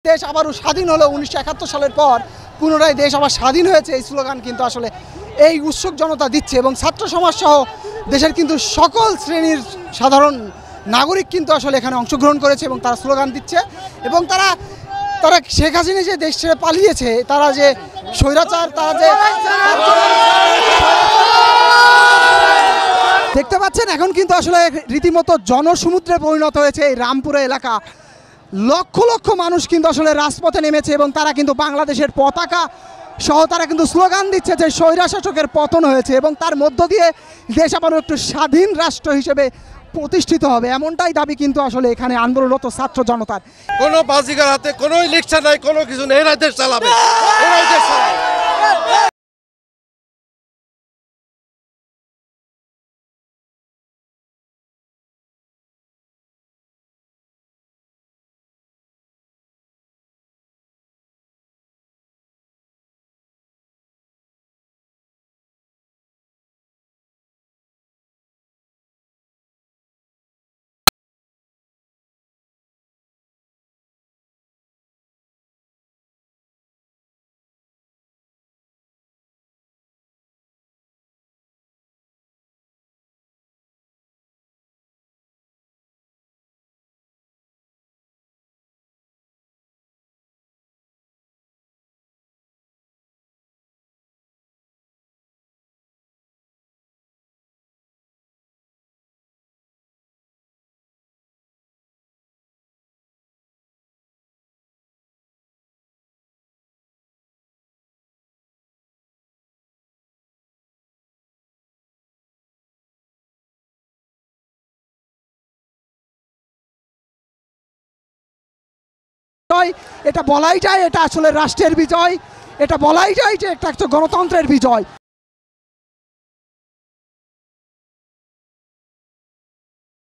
দেশ আবারও স্বাধীন হলো 1971 সালের পর পুনরায় দেশ আবার স্বাধীন হয়েছে, এই স্লোগান কিন্তু আসলে এই উৎসুক জনতা দিচ্ছে এবং ছাত্র সমাজ সহ দেশের কিন্তু সকল শ্রেণীর সাধারণ নাগরিক কিন্তু আসলে এখানে অংশগ্রহণ করেছে এবং তারা স্লোগান দিচ্ছে এবং তারা শেখ হাসিনা যে দেশ ছেড়ে পালিয়েছে, তারা যে স্বৈরাচার, তারা যে দেখতে পাচ্ছেন এখন কিন্তু আসলে রীতিমতো জনসমুদ্রে পরিণত হয়েছে এই রামপুরা এলাকা। লক্ষ লক্ষ মানুষ কিন্তু আসলে রাজপথে নেমেছে এবং তারা কিন্তু বাংলাদেশের পতাকা সহ তারা কিন্তু স্লোগান দিচ্ছে যে স্বৈরাশাসকের পতন হয়েছে এবং তার মধ্য দিয়ে দেশ আবারও একটু স্বাধীন রাষ্ট্র হিসেবে প্রতিষ্ঠিত হবে, এমনটাই দাবি কিন্তু আসলে এখানে আন্দোলনরত ছাত্র জনতার। কোনো বাজিকার হাতে কোনো ইলেকশন নাই, কোনো কিছু নেই, এরাই দেশ চালাবে, এরাই দেশ চালাবে। এটা বলাই যায় এটা আসলে রাষ্ট্রের বিজয়, এটা বলাই যায় যে এটা একটা গণতন্ত্রের বিজয়।